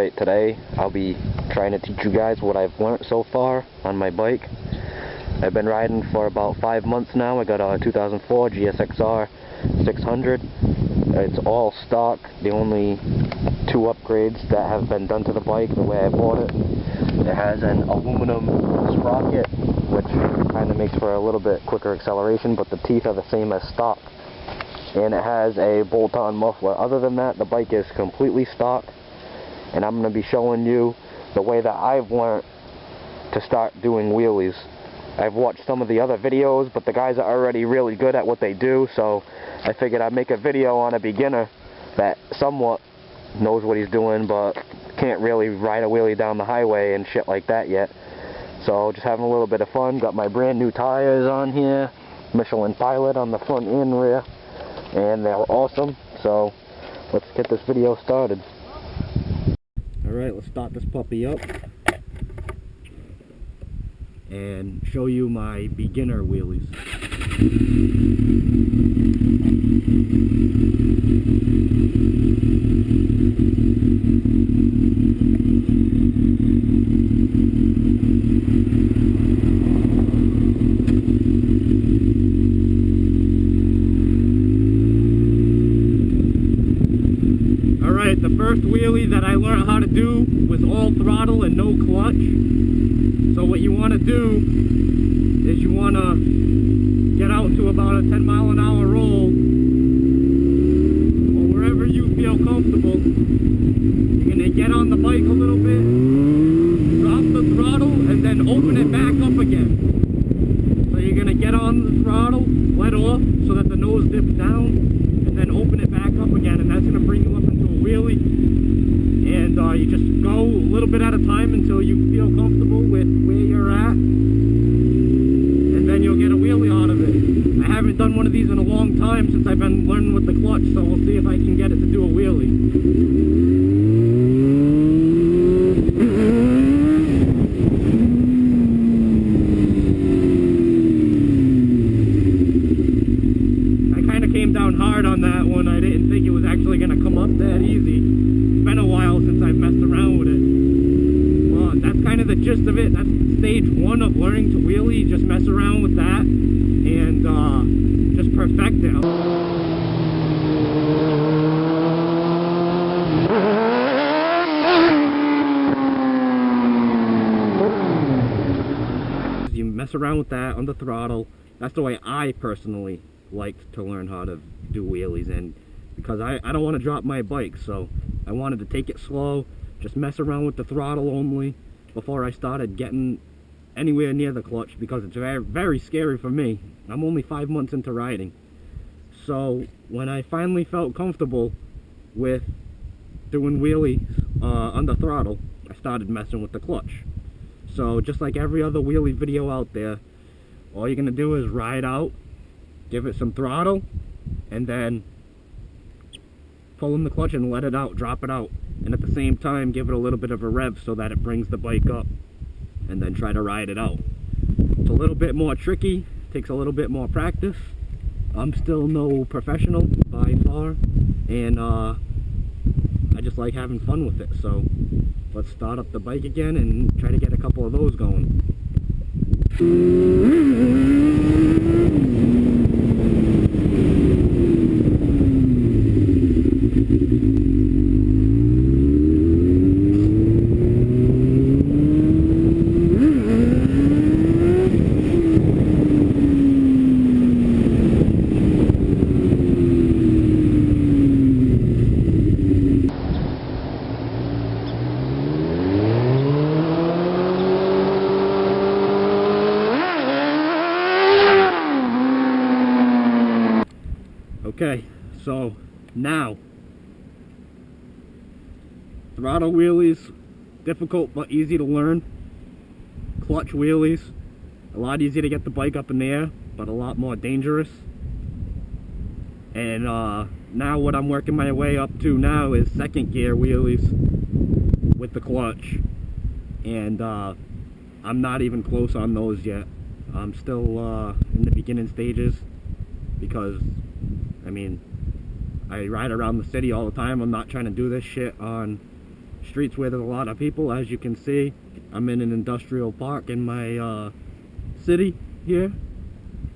Alright, today I'll be trying to teach you guys what I've learned so far on my bike. I've been riding for about 5 months now. I got a 2004 GSXR 600. It's all stock. The only 2 upgrades that have been done to the bike the way I bought it. It has an aluminum sprocket, which kind of makes for a little bit quicker acceleration, but the teeth are the same as stock. And it has a bolt-on muffler. Other than that, the bike is completely stock. And I'm going to be showing you the way that I've learned to start doing wheelies. I've watched some of the other videos, but the guys are already really good at what they do, so I figured I'd make a video on a beginner that somewhat knows what he's doing, but can't really ride a wheelie down the highway and shit like that yet. So just having a little bit of fun. Got my brand new tires on here, Michelin Pilot on the front and rear, and they're awesome. So let's get this video started. Alright, let's start this puppy up and show you my beginner wheelies. Alright, the first wheelie that I learned how to do was all throttle and no clutch. So what you want to do is you want to get out to about a 10-mile-an-hour roll, or wherever you feel comfortable. You're going to get on the bike a little bit, drop the throttle, and then open it back up again. So you're going to get on the throttle, let off so that the nose dips down, and then open it back up again, and that's going to bring you up into a wheelie. And you just go a little bit at a time until you feel comfortable with where you're at, and then you'll get a wheelie out of it. I haven't done one of these in a long time since I've been learning with the clutch, so we'll see if I can get it to do a wheelie. I kind of came down hard on that one. I didn't think it was actually going to come up that easy. It's been a while since I've messed around with it. Well, that's kind of the gist of it. That's stage 1 of learning to wheelie. Just mess around with that and just perfect it. You mess around with that on the throttle. That's the way I personally like to learn how to do wheelies, and because I don't want to drop my bike, so I wanted to take it slow, just mess around with the throttle only before I started getting anywhere near the clutch, because it's very, very scary for me. I'm only 5 months into riding. So when I finally felt comfortable with doing wheelies on the throttle, I started messing with the clutch. So just like every other wheelie video out there, all you're going to do is ride out, give it some throttle, and then pull in the clutch and let it out, drop it out, and at the same time give it a little bit of a rev so that it brings the bike up, and then try to ride it out. It's a little bit more tricky, takes a little bit more practice. I'm still no professional by far, and I just like having fun with it. So let's start up the bike again and try to get a couple of those going. Okay, so now, throttle wheelies, difficult but easy to learn. Clutch wheelies, a lot easier to get the bike up in the air, but a lot more dangerous. And now what I'm working my way up to now is second gear wheelies with the clutch. And I'm not even close on those yet. I'm still in the beginning stages because, I mean, I ride around the city all the time. I'm not trying to do this shit on streets where there's a lot of people. As you can see, I'm in an industrial park in my city here,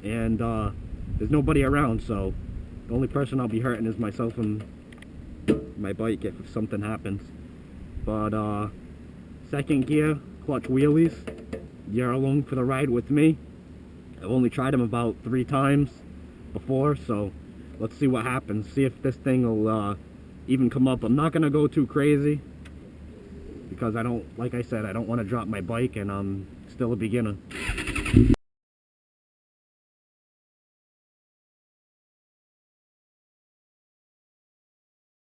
and there's nobody around, so the only person I'll be hurting is myself and my bike if something happens. But second gear, clutch wheelies. You're along for the ride with me. I've only tried them about 3 times before, so let's see what happens. See if this thing will even come up. I'm not gonna go too crazy because I don't, like I said, I don't want to drop my bike, and I'm still a beginner.